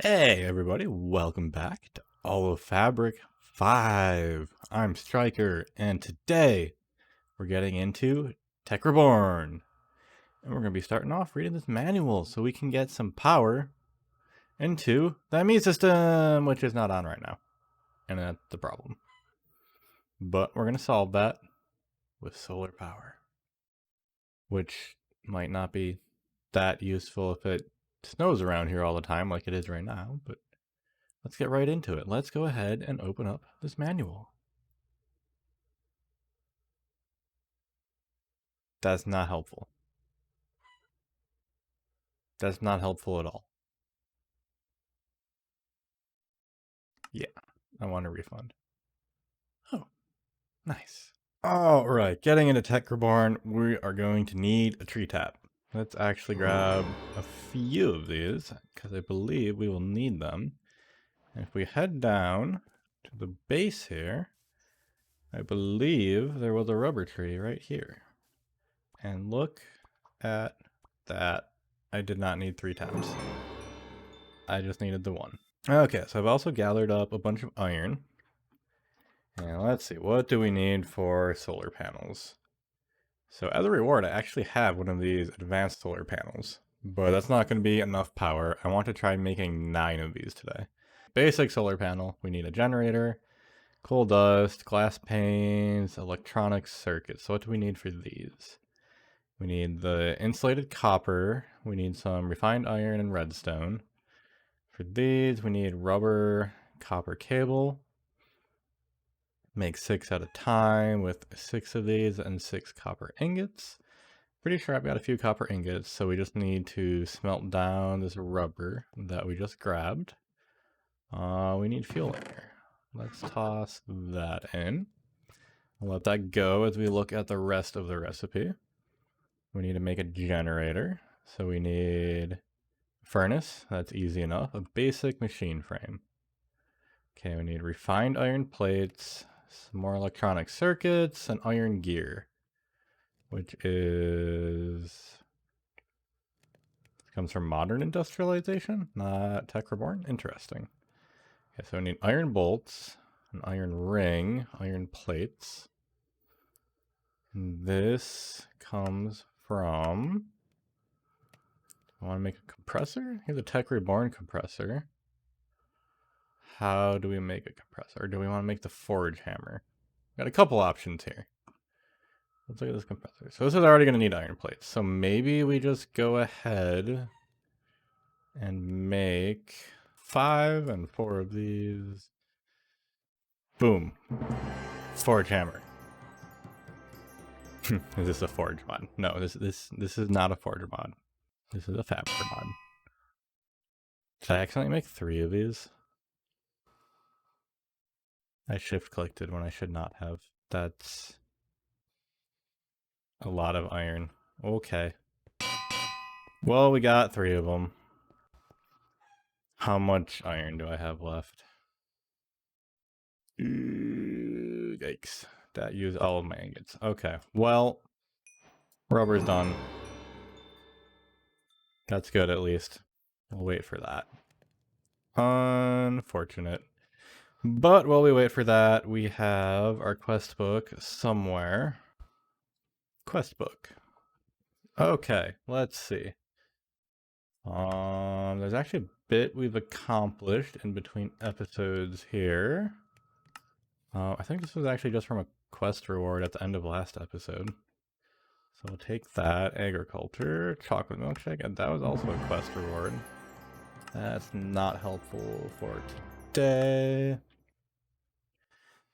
Hey everybody, welcome back to AoF5. I'm Striker, and today we're getting into Tech Reborn. And we're going to be starting off reading this manual so we can get some power into the ME system, which is not on right now. And that's the problem. But we're going to solve that with solar power, which might not be that useful if it snows around here all the time like it is right now, but let's get right into it. Let's go ahead and open up this manual. That's not helpful. That's not helpful at all. Yeah, I want a refund. Oh, nice. All right, getting into Tech Reborn, we are going to need a tree tap. Let's actually grab a few of these, because I believe we will need them. And if we head down to the base here, I believe there was a rubber tree right here. And look at that. I did not need 3 taps. I just needed the 1. Okay, so I've also gathered up a bunch of iron. And let's see, what do we need for solar panels? So as a reward, I actually have one of these advanced solar panels, but that's not going to be enough power. I want to try making 9 of these today. Basic solar panel, we need a generator, coal dust, glass panes, electronic circuits. So what do we need for these? We need the insulated copper, we need some refined iron and redstone. For these, we need rubber, copper cable. Make 6 at a time with 6 of these and 6 copper ingots. Pretty sure I've got a few copper ingots, so we just need to smelt down this rubber that we just grabbed. We need fuel in here. Let's toss that in. I'll let that go as we look at the rest of the recipe. We need to make a generator, so we need a furnace. That's easy enough. A basic machine frame. Okay, we need refined iron plates, some more electronic circuits, and iron gear, which comes from modern industrialization, not Tech Reborn. Interesting. Okay, so we need iron bolts, an iron ring, iron plates. And this comes from, I want to make a compressor. Here's a Tech Reborn compressor. How do we make a compressor? Or do we want to make the forge hammer? Got a couple options here. Let's look at this compressor. So this is already going to need iron plates. So maybe we just go ahead and make 5 and 4 of these. Boom. Forge hammer. Is this a forge mod? No, this is not a forge mod. This is a fabric mod. Did I accidentally make 3 of these? I shift clicked it when I should not have. That's a lot of iron. Okay. Well, we got 3 of them. How much iron do I have left? Yikes. That used all of my ingots. Okay. Well, rubber's done. That's good at least. We'll wait for that. Unfortunate. But while we wait for that, we have our quest book somewhere. Quest book. Okay, let's see. There's actually a bit we've accomplished in between episodes here. I think this was actually just from a quest reward at the end of last episode. So we'll take that. Agriculture, chocolate milkshake, and that was also a quest reward. That's not helpful for today.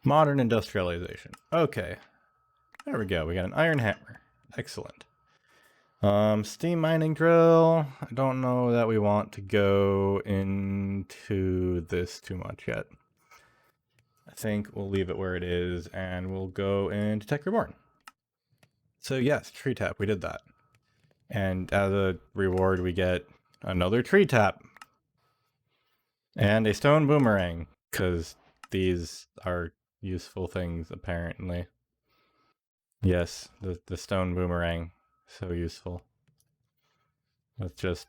Modern industrialization. Okay. There we go. We got an iron hammer. Excellent. Steam mining drill. I don't know that we want to go into this too much yet. I think we'll leave it where it is and we'll go into Tech Reborn. So yes, tree tap, we did that. And as a reward, we get another tree tap. And a stone boomerang, because these are useful things, apparently. Yes, the stone boomerang, so useful. Let's just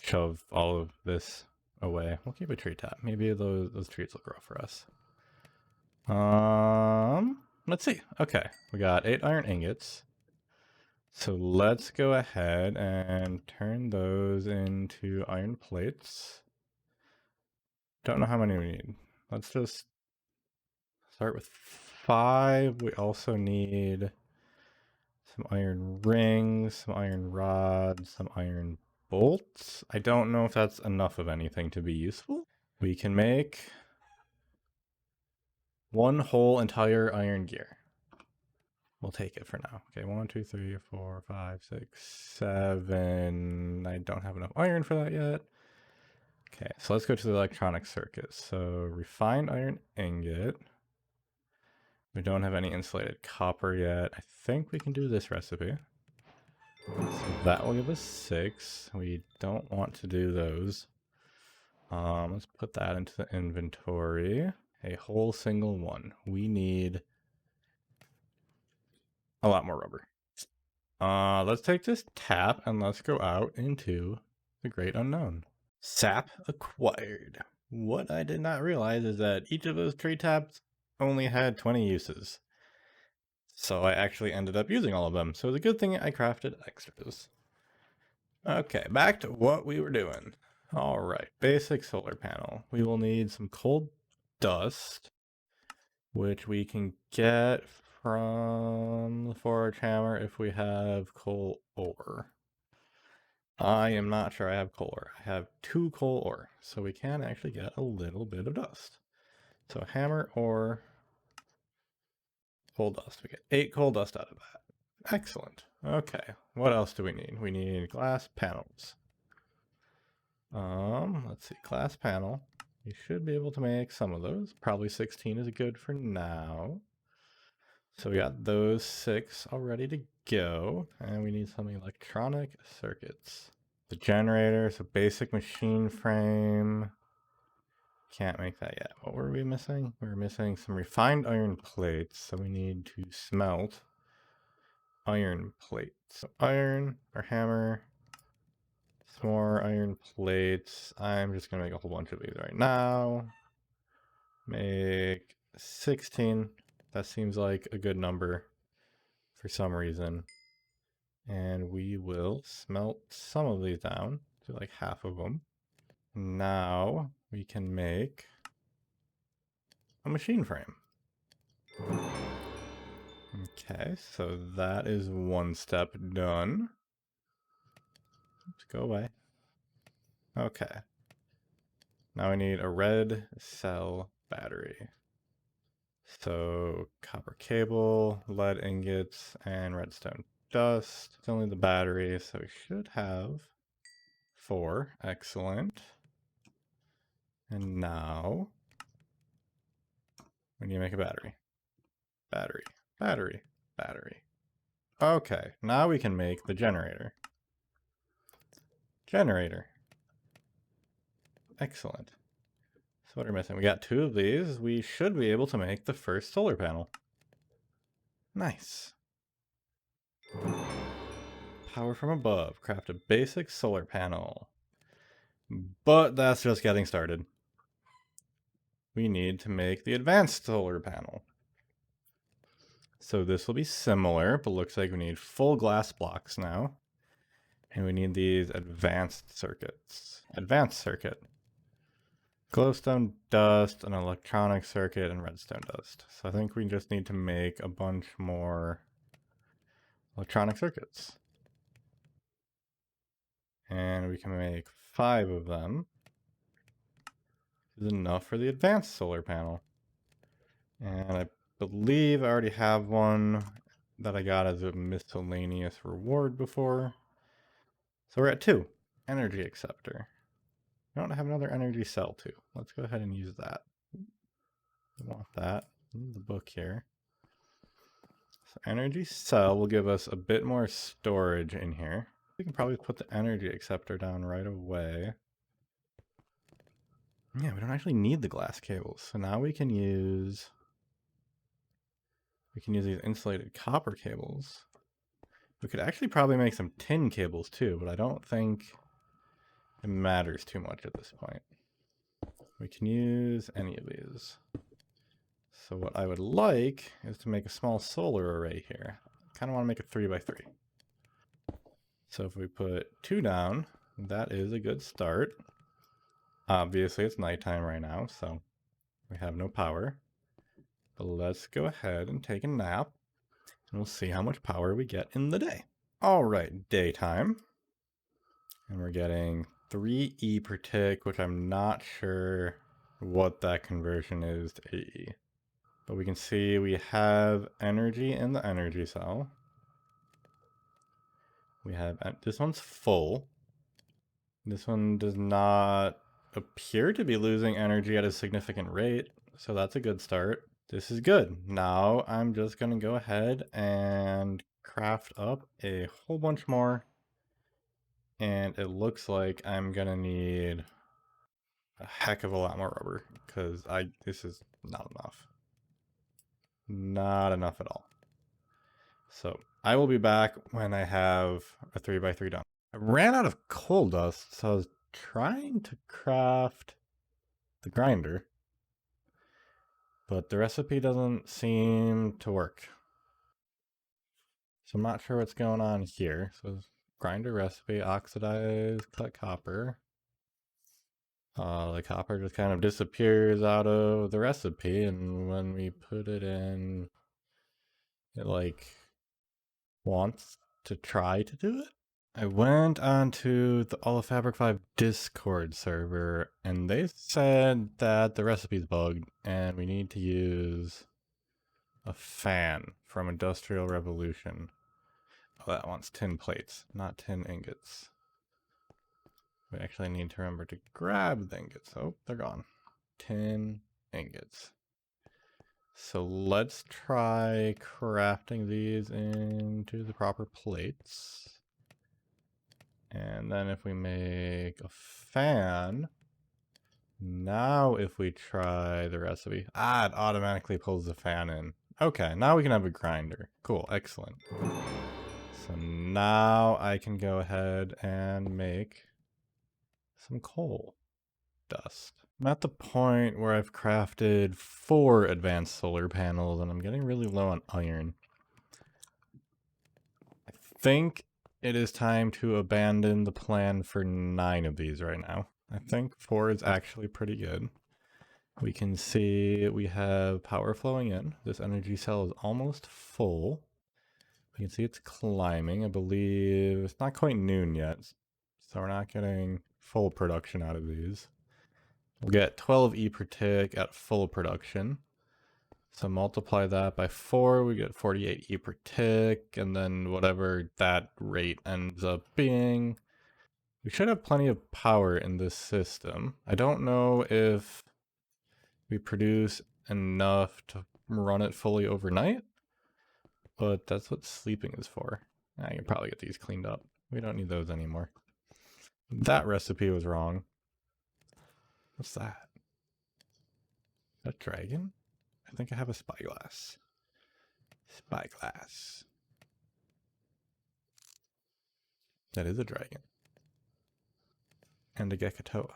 shove all of this away. We'll keep a tree tap. Maybe those trees will grow for us. Let's see. Okay, we got 8 iron ingots. So let's go ahead and turn those into iron plates. Don't know how many we need. Let's just start with 5. We also need some iron rings, some iron rods, some iron bolts. I don't know if that's enough of anything to be useful. We can make one whole entire iron gear. We'll take it for now. Okay, 1, 2, 3, 4, 5, 6, 7. I don't have enough iron for that yet. Okay, so let's go to the electronic circuit. So refined iron ingot. We don't have any insulated copper yet. I think we can do this recipe. So that will give us 6. We don't want to do those. Let's put that into the inventory. A whole single one. We need a lot more rubber. Let's take this tap and let's go out into the great unknown. Sap acquired. What I did not realize is that each of those tree taps only had 20 uses. So I actually ended up using all of them. So it's a good thing I crafted extras. Okay, back to what we were doing. All right, basic solar panel. We will need some coal dust, which we can get from the forge hammer if we have coal ore. I am not sure I have coal ore. I have 2 coal ore, so we can actually get a little bit of dust. So hammer ore, coal dust. We get 8 coal dust out of that. Excellent. Okay, what else do we need? We need glass panels. Let's see, glass panel. We should be able to make some of those. Probably 16 is good for now. So we got those 6 all ready to go. And we need some electronic circuits. The generator, so basic machine frame. Can't make that yet. What were we missing? We were missing some refined iron plates. So we need to smelt iron plates. So iron, or hammer. Some more iron plates. I'm just gonna make a whole bunch of these right now. Make 16. That seems like a good number for some reason. And we will smelt some of these down to like half of them. Now we can make a machine frame. Okay, so that is one step done. Let's go away. Okay. Now we need a red cell battery. So copper cable, lead ingots, and redstone dust. It's only the battery, so we should have 4. Excellent. And now we need to make a battery. Battery, battery, battery. Okay, now we can make the generator. Generator. Excellent. So what are we missing? We got 2 of these. We should be able to make the first solar panel. Nice. Power from above. Craft a basic solar panel. But that's just getting started. We need to make the advanced solar panel. So this will be similar, but looks like we need full glass blocks now. And we need these advanced circuits. Advanced circuit. Glowstone dust, an electronic circuit, and redstone dust. So I think we just need to make a bunch more electronic circuits. And we can make 5 of them. This is enough for the advanced solar panel. And I believe I already have one that I got as a miscellaneous reward before. So we're at 2. Energy acceptor. I don't have another energy cell too. Let's go ahead and use that. We want that. The book here. So energy cell will give us a bit more storage in here. We can probably put the energy acceptor down right away. Yeah, we don't actually need the glass cables. So now we can use these insulated copper cables. We could actually probably make some tin cables too, but I don't think it matters too much at this point. We can use any of these. So what I would like is to make a small solar array here. I kind of want to make it 3x3. So if we put 2 down, that is a good start. Obviously it's nighttime right now, so we have no power. But let's go ahead and take a nap, and we'll see how much power we get in the day. All right, daytime. And we're getting 3 E per tick, which I'm not sure what that conversion is to AE. But we can see we have energy in the energy cell. We have, this one's full. This one does not appear to be losing energy at a significant rate, so that's a good start. This is good. Now I'm just gonna go ahead and craft up a whole bunch more. And it looks like I'm gonna need a heck of a lot more rubber, because this is not enough. Not enough at all. So I will be back when I have a 3x3 done. I ran out of coal dust, so I was trying to craft the grinder, but the recipe doesn't seem to work. So I'm not sure what's going on here. So grinder recipe, oxidize, cut copper. The copper just kind of disappears out of the recipe, and when we put it in, it like wants to try to do it. I went onto the AoF5 Discord server, and they said that the recipe's bugged, and we need to use a fan from Industrial Revolution. Oh, that wants tin plates, not tin ingots. We actually need to remember to grab the ingots. Oh, they're gone. Tin ingots. So let's try crafting these into the proper plates. And then if we make a fan, now if we try the recipe, it automatically pulls the fan in. Okay, now we can have a grinder. Cool, excellent. So now I can go ahead and make some coal dust. I'm at the point where I've crafted 4 advanced solar panels, and I'm getting really low on iron. I think it is time to abandon the plan for 9 of these right now. I think 4 is actually pretty good. We can see we have power flowing in. This energy cell is almost full. We can see it's climbing. I believe it's not quite noon yet, so we're not getting full production out of these. We'll get 12 E per tick at full production. So multiply that by 4, we get 48 E per tick, and then whatever that rate ends up being. We should have plenty of power in this system. I don't know if we produce enough to run it fully overnight, but that's what sleeping is for. I can probably get these cleaned up. We don't need those anymore. That recipe was wrong. What's that? A dragon? I think I have a spyglass. Spyglass. That is a dragon. And a Gekatoa.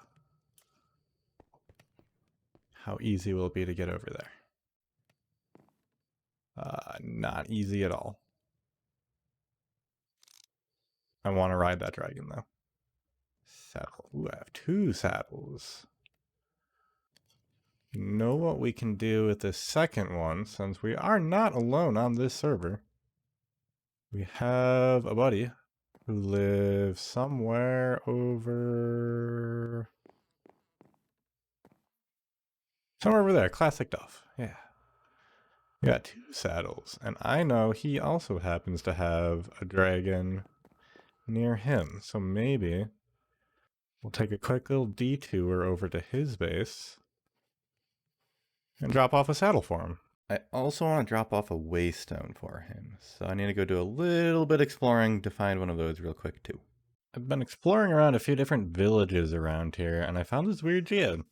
How easy will it be to get over there? Not easy at all. I want to ride that dragon though. Saddle. Ooh, I have 2 saddles. You know what we can do with the second one, since we are not alone on this server. We have a buddy who lives somewhere over there, ClassicDuff. Yeah. We got 2 saddles, and I know he also happens to have a dragon near him, so maybe we'll take a quick little detour over to his base and drop off a saddle for him. I also want to drop off a waystone for him, so I need to go do a little bit exploring to find one of those real quick too. I've been exploring around a few different villages around here, and I found this weird geode.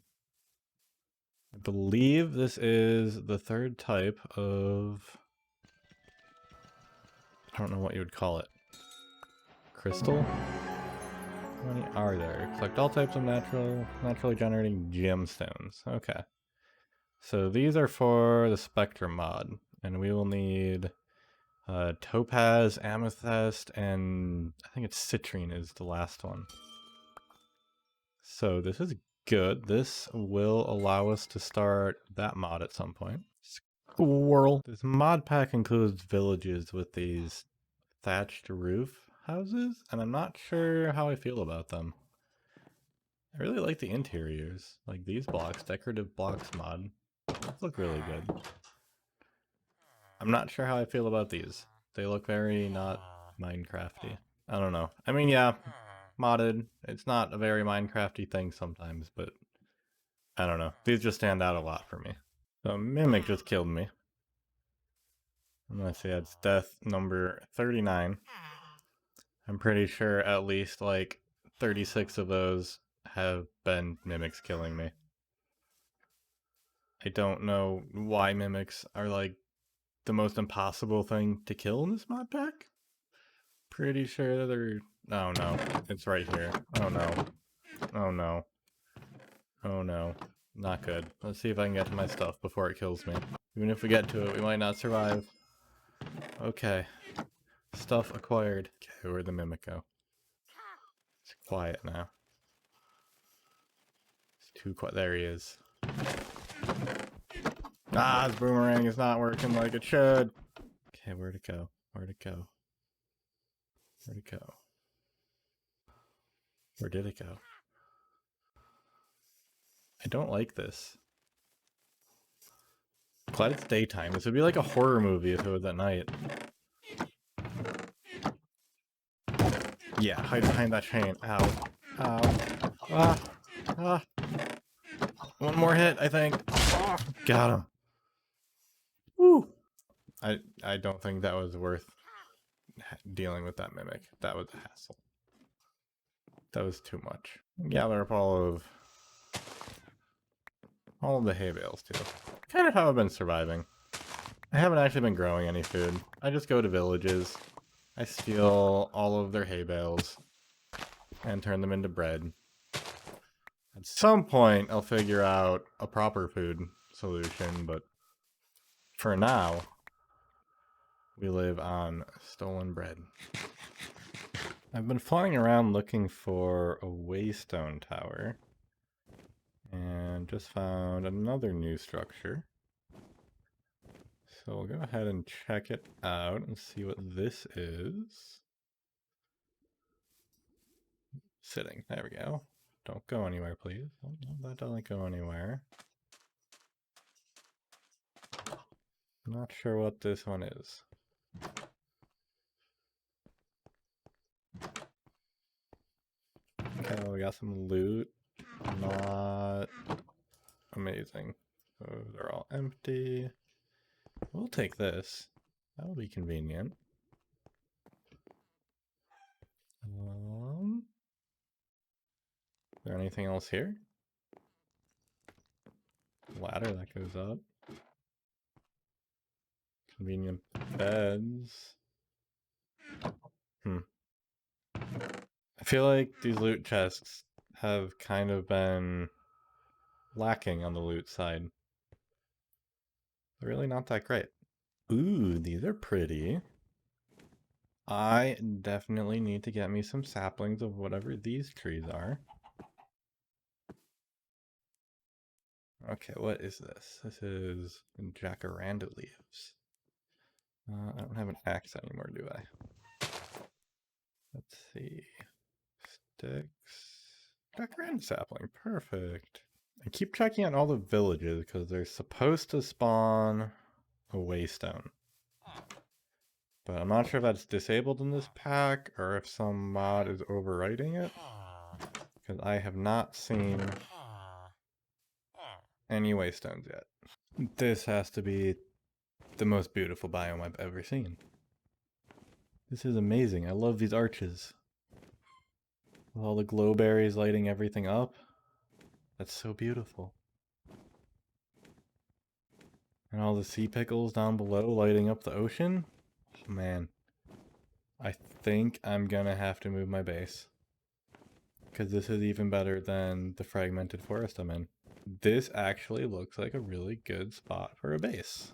I believe this is the 3rd type of... I don't know what you would call it. Crystal? How many are there? Collect all types of naturally generating gemstones. Okay. So these are for the Spectrum mod, and we will need topaz, amethyst, and I think it's citrine is the last one. So this is good. This will allow us to start that mod at some point. Squirrel. This mod pack includes villages with these thatched roof houses, and I'm not sure how I feel about them. I really like the interiors, like these blocks, decorative blocks mod. Those look really good. I'm not sure how I feel about these. They look very not Minecrafty. I don't know. I mean, yeah, modded. It's not a very Minecrafty thing sometimes, but I don't know. These just stand out a lot for me. So Mimic just killed me. I'm gonna say that's death number 39. I'm pretty sure at least like 36 of those have been Mimics killing me. I don't know why Mimics are like the most impossible thing to kill in this mod pack. Pretty sure they're... Oh no, it's right here. Oh no. Oh no. Oh no. Not good. Let's see if I can get to my stuff before it kills me. Even if we get to it, we might not survive. Okay. Stuff acquired. Okay, where'd the Mimic go? It's quiet now. It's too quiet. There he is. Ah, his boomerang is not working like it should. Okay, where'd it go? Where'd it go? Where'd it go? Where did it go? I don't like this. Glad it's daytime. This would be like a horror movie if it was at night. Yeah, hide behind that chain. Ow. Ow. Ah. Ah. One more hit, I think. Oh, got him. Woo. I don't think that was worth dealing with that Mimic. That was a hassle. That was too much. Gather up all of the hay bales too. Kind of how I've been surviving. I haven't actually been growing any food. I just go to villages. I steal all of their hay bales and turn them into bread. At some point, I'll figure out a proper food solution, but for now, we live on stolen bread. I've been flying around looking for a waystone tower, and just found another new structure. So we'll go ahead and check it out and see what this is. Sitting, there we go. Don't go anywhere, please. Oh, no, that doesn't go anywhere. Not sure what this one is. Okay, well, we got some loot. Not amazing. So they're all empty. We'll take this. That'll be convenient. Is there anything else here? Ladder that goes up. Convenient beds. I feel like these loot chests have kind of been lacking on the loot side. They're really not that great. Ooh, these are pretty. I definitely need to get me some saplings of whatever these trees are. Okay, what is this? This is jacaranda leaves. I don't have an axe anymore, do I? Let's see. Sticks. Jacaranda sapling, perfect. I keep checking out all the villages because they're supposed to spawn a waystone. But I'm not sure if that's disabled in this pack or if some mod is overwriting it. Because I have not seen any waystones yet. This has to be the most beautiful biome I've ever seen. This is amazing. I love these arches. With all the glowberries lighting everything up. That's so beautiful. And all the sea pickles down below lighting up the ocean. Man, I think I'm gonna have to move my base. because this is even better than the fragmented forest I'm in. This actually looks like a really good spot for a base.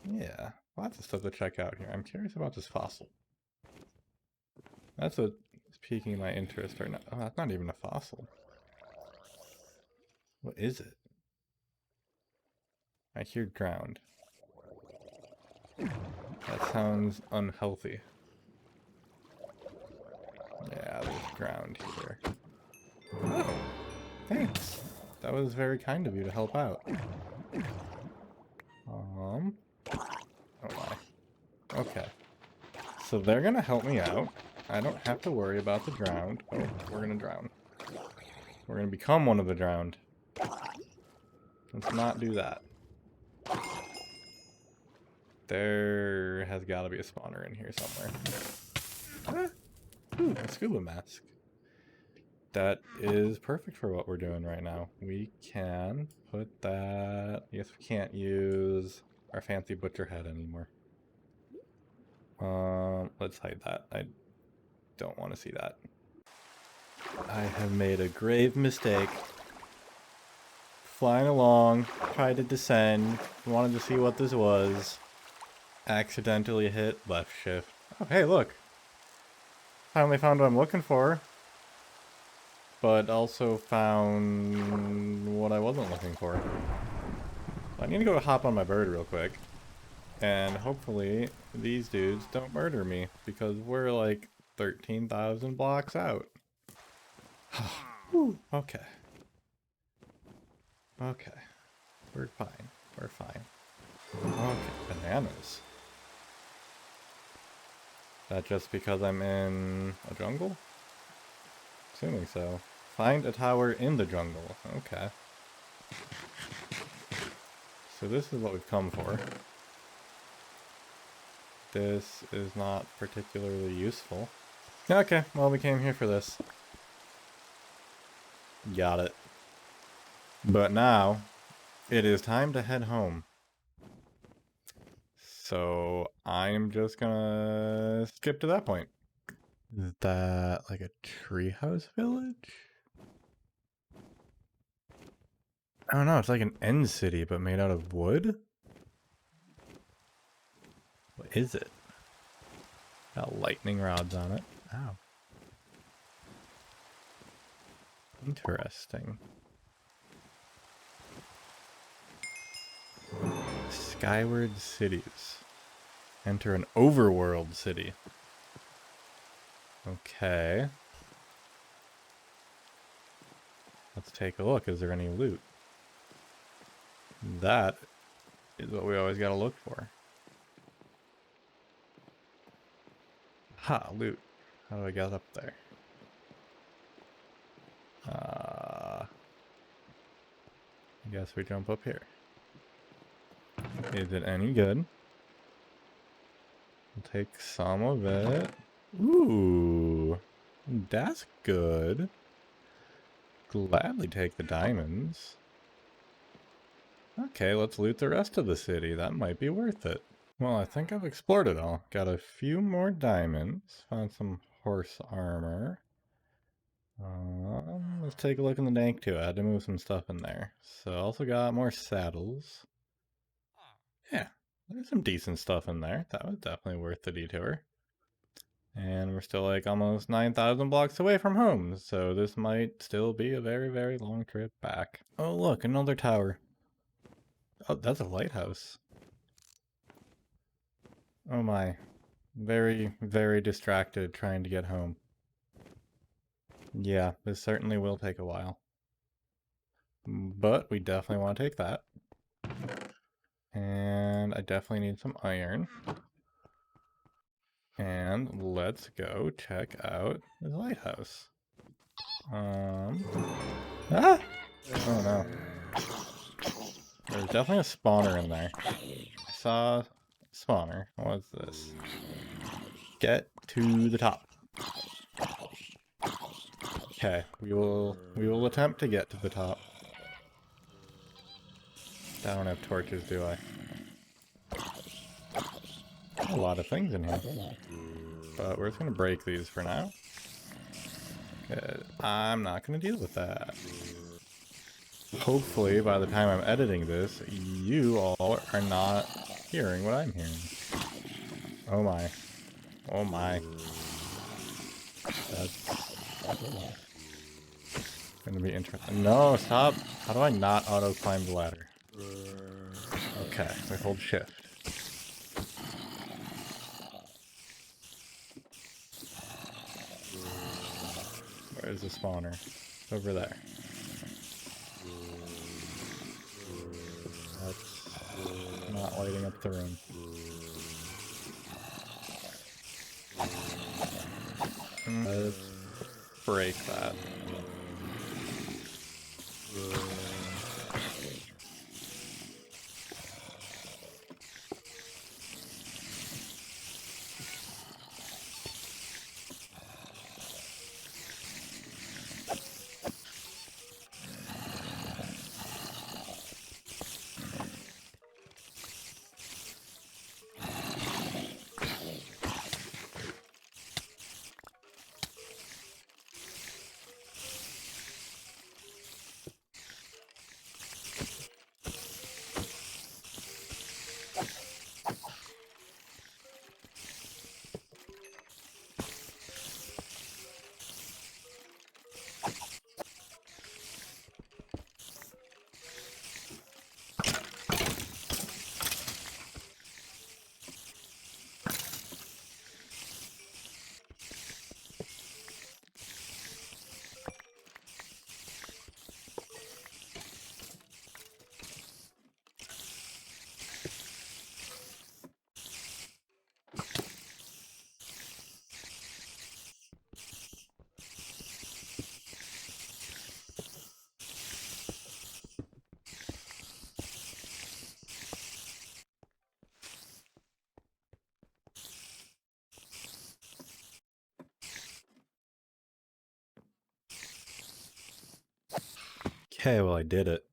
Yeah, lots of stuff to check out here. I'm curious about this fossil. That's what's piquing my interest right now. Oh, that's not even a fossil. What is it? I hear drowned. That sounds unhealthy. Yeah, there's drowned here. Oh, thanks. That was very kind of you to help out. Oh my. Okay. So they're gonna help me out. I don't have to worry about the drowned. Oh, we're gonna drown. We're gonna become one of the drowned. Let's not do that. There has got to be a spawner in here somewhere. Ooh, a scuba mask. That is perfect for what we're doing right now. We can put that... I guess we can't use our fancy butcher head anymore. Let's hide that. I don't want to see that. I have made a grave mistake. Flying along, tried to descend, wanted to see what this was. Accidentally hit left shift. Oh, hey, look. Finally found what I'm looking for. But also found what I wasn't looking for. I need to go hop on my bird real quick. And hopefully these dudes don't murder me. Because we're like 13,000 blocks out. Okay. Okay. We're fine. We're fine. Okay, bananas. That just because I'm in a jungle? Assuming so. Find a tower in the jungle. Okay. So this is what we've come for. This is not particularly useful. Okay, well we came here for this. Got it. But now, it is time to head home. So I'm just gonna skip to that point. Is that like a treehouse village? I don't know, it's like an end city, but made out of wood? What is it? Got lightning rods on it. Ow. Interesting. Skyward cities. Enter an overworld city. Okay. Let's take a look. Is there any loot? That is what we always gotta look for. Ha, loot. How do I get up there? I guess we jump up here. Is it any good? We'll take some of it. Ooh, that's good. Gladly take the diamonds. Okay, let's loot the rest of the city. That might be worth it. Well, I think I've explored it all. Got a few more diamonds. Found some horse armor. Let's take a look in the dank too. I had to move some stuff in there. So also got more saddles. Yeah, there's some decent stuff in there. That was definitely worth the detour. And we're still like almost 9,000 blocks away from home. So this might still be a very, very long trip back. Oh, look, another tower. Oh, that's a lighthouse. Oh my. Very, very distracted trying to get home. Yeah, this certainly will take a while. But we definitely want to take that. And I definitely need some iron. And let's go check out the lighthouse. Ah! Oh no. There's definitely a spawner in there. I saw a spawner. What's this? Get to the top. Okay, we will attempt to get to the top. I don't have torches, do I? A lot of things in here. But we're just gonna break these for now. Good. I'm not gonna deal with that. Hopefully, by the time I'm editing this, you all are not hearing what I'm hearing. Oh my. Oh my. That's gonna be interesting. No, stop. How do I not auto climb the ladder? Okay, so I hold shift. Where's the spawner? Over there. That's not lighting up the room. Let's break that. Okay, well I did it.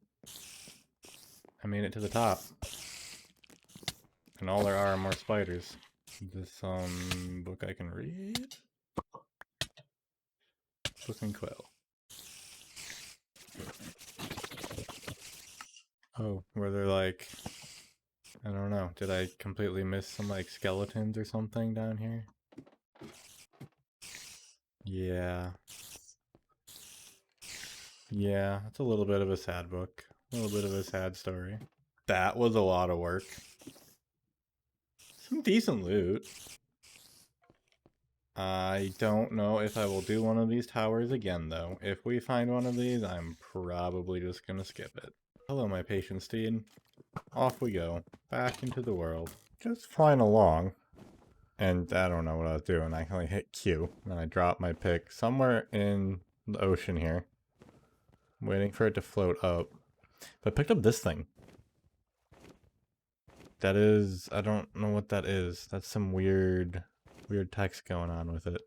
I made it to the top. And all there are more spiders. Is this some book I can read? Book and quill. Oh, were there like... I don't know. Did I completely miss some like skeletons or something down here? Yeah. Yeah, it's a little bit of a sad book. A little bit of a sad story. That was a lot of work. Some decent loot. I don't know if I will do one of these towers again, though. If we find one of these, I'm probably just gonna skip it. Hello, my patient steed. Off we go. Back into the world. Just flying along. And I don't know what I was doing. I only hit Q. And I dropped my pick somewhere in the ocean here. Waiting for it to float up. But I picked up this thing. That is... I don't know what that is. That's some weird text going on with it.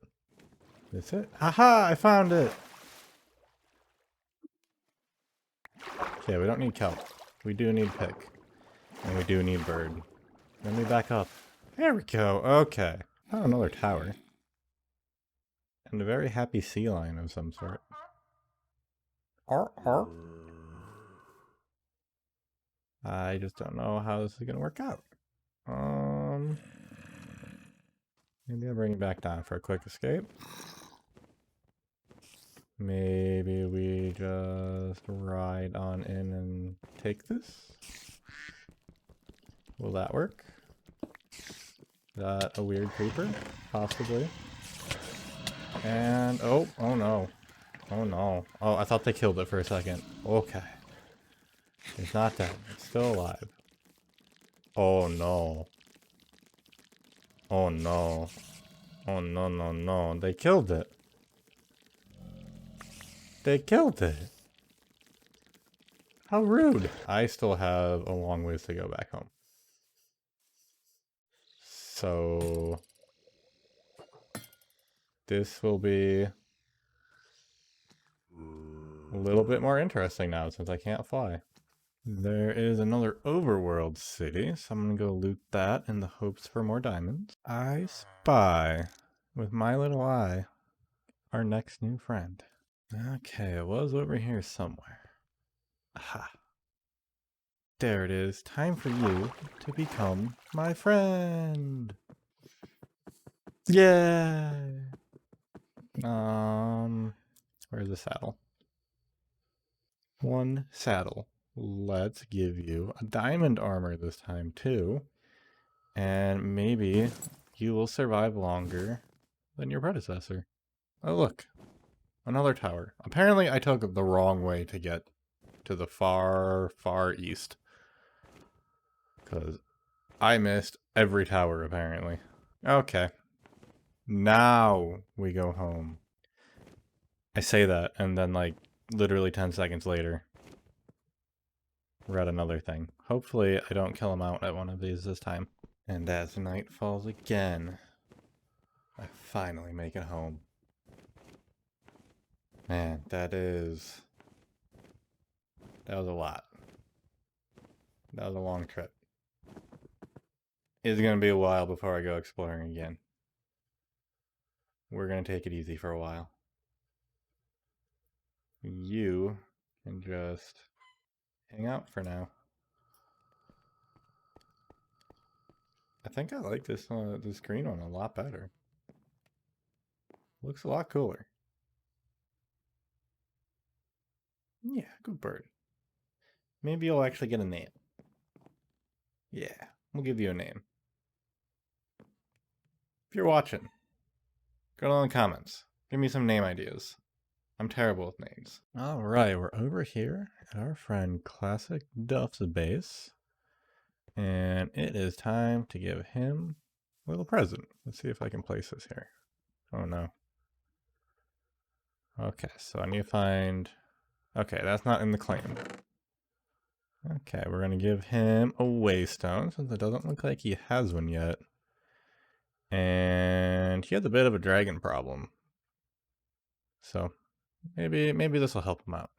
Is it? Haha! I found it! Okay, we don't need kelp. We do need pick. And we do need bird. Let me back up. There we go. Okay. Oh, another tower. And a very happy sea lion of some sort. Arr. I just don't know how this is gonna work out. Maybe I'll bring it back down for a quick escape. Maybe we just ride on in and take this. Will that work? Is that a weird creeper? Possibly. And, oh no. Oh no. Oh, I thought they killed it for a second. Okay. It's not dead. It's still alive. Oh no. Oh no. Oh no. They killed it. They killed it. How rude. I still have a long ways to go back home. So... this will be... a little bit more interesting now since I can't fly. There is another Overworld City, so I'm gonna go loot that in the hopes for more diamonds. I spy, with my little eye, our next new friend. Okay, it was over here somewhere. Aha. There it is. Time for you to become my friend. Yay! Where's the saddle? One saddle. Let's give you a diamond armor this time too. And maybe you will survive longer than your predecessor. Oh look, another tower. Apparently I took the wrong way to get to the far, far east. Because I missed every tower apparently. Okay. Now we go home. I say that and then like literally 10 seconds later we're at another thing. Hopefully I don't kill him out at one of these this time. And as night falls again, I finally make it home. Man, that was a lot. That was a long trip. It's gonna be a while before I go exploring again. We're gonna take it easy for a while. You can just hang out for now. I think I like this green one a lot better. Looks a lot cooler. Yeah, good bird. Maybe you'll actually get a name. Yeah, we'll give you a name. If you're watching, go down in the comments. Give me some name ideas. I'm terrible with names. Alright, we're over here at our friend ClassicDuff's base. And it is time to give him a little present. Let's see if I can place this here. Oh no. Okay, so I need to find... Okay, that's not in the claim. Okay, we're going to give him a waystone, since it doesn't look like he has one yet. And he has a bit of a dragon problem. So, maybe this will help him out.